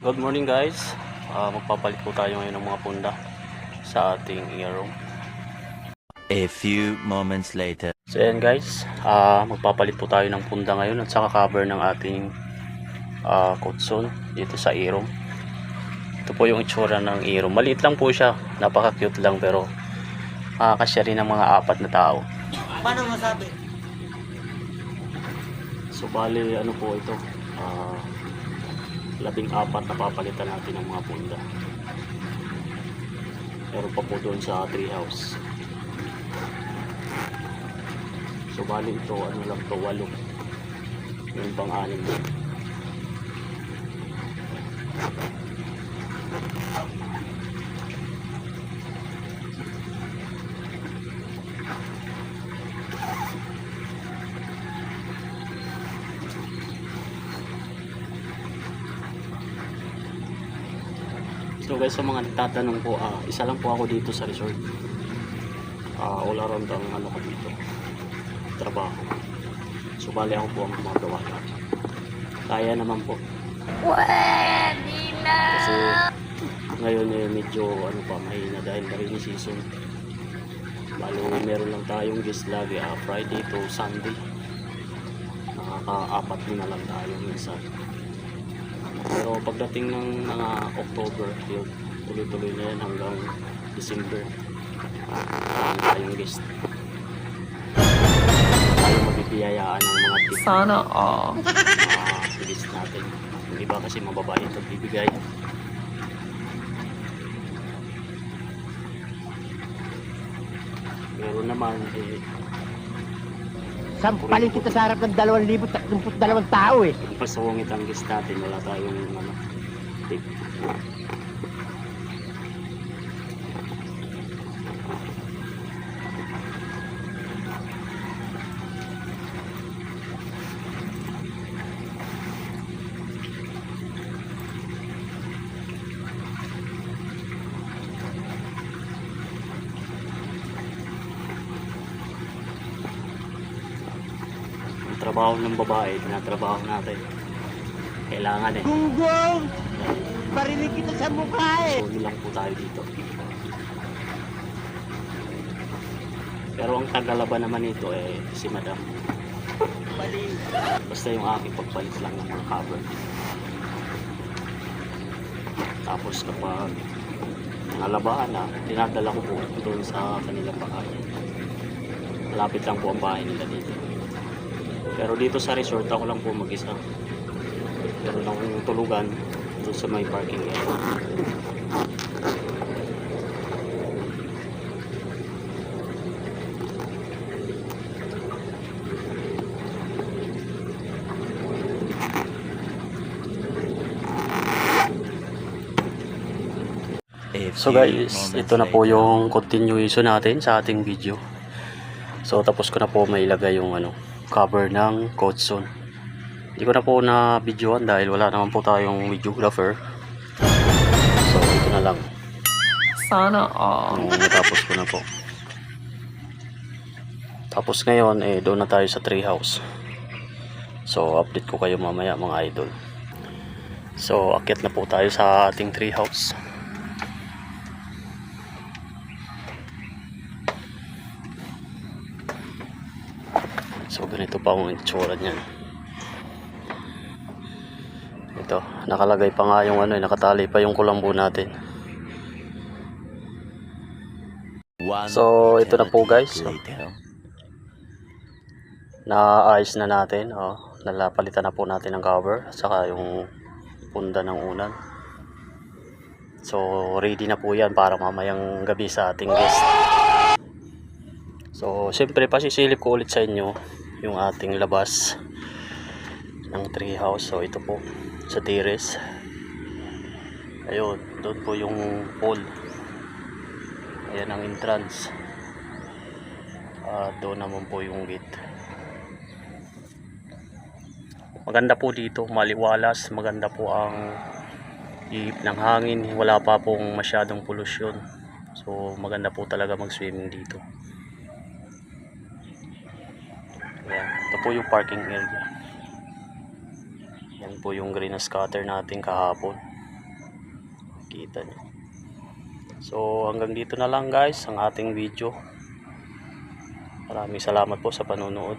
Good morning guys. Magpapalit po tayo ngayon ng mga punda sa ating aero. A few moments later. So ayan guys, magpapalit po tayo ng punda ngayon at saka cover ng ating kutson dito sa aero. Ito po yung itsura ng aero. Maliit lang po siya, napaka cute lang pero makakasya rin ng mga 4 na tao. Paano masabi? So bali ano po ito, 14 na papalitan natin ng mga punda. Meron pa po doon sa treehouse. So bali ito ano lang to, 8. Yung pang-anim na. So guys, sa mga nagtatanong po, isa lang po ako dito sa resort. All around ang ano ko dito, trabaho. So bali ako po ang gumagawa. Kaya naman po. Pwede na! Kasi ngayon medyo ano pa, mahina dahil rainy season. Bali meron lang tayong guest lagi, Friday to Sunday. Nakaka-4 na lang tayo minsan. Pero pagdating ng mga October, tuloy-tuloy na yan hanggang December. Tayong guest. Tayo mabibiyayaan ng mga tip. Sana all. Guest natin. Yung iba kasi mababae ito bibigay. Meron naman Sampalin kita sa harap ng 2,032 tao eh. yung pasungit ang guest natin, wala tayong ano, tip. Trabaho ng babae, tinatrabaho natin. Kailangan Gunggong! Barinig kita sa mukha eh. Tuloy lang po tayo dito. Pero ang tagalaban naman nito si Madam. Bali. Basta yung aking pagpalit lang ng mga cover. Tapos kapag nalabahan na, dinadala ko po doon sa kanilang bahay. Malapit lang po ang bahay nila dito. Pero dito sa resort ako lang po mag-isa. Meron akong tulugan doon sa may parking area. So guys, ito na po yung continuation natin sa ating video. So tapos ko na po mailagay yung cover ng kutson. Hindi ko na po na videoan dahil wala naman po tayong videographer. So ito na lang. Sana all. Natapos ko na po. Tapos ngayon doon na tayo sa treehouse. So update ko kayo mamaya mga idol. So akyat na po tayo sa ating treehouse. So ganito pa ang itsura niyan. Ito, nakalagay pa nga yung nakatali pa yung kulambo natin. So ito na po guys. Naayos na natin. Nalapalitan na po natin ang cover at saka yung punda ng unan. So ready na po yan para mamayang gabi sa ating guest. So siyempre pasisilip ko ulit sa inyo yung ating labas ng treehouse. So ito po sa terrace. Ayun, doon po yung pool. Ayan ang entrance. Doon naman po yung gate. Maganda po dito, maliwalas, maganda po ang ihip ng hangin, wala pa pong masyadong pollution. So maganda po talaga mag-swimming dito. Ayan, ito po yung parking area. Yan po yung green scatter natin kahapon. makikita nyo. So hanggang dito na lang guys ang ating video. Maraming salamat po sa panonood.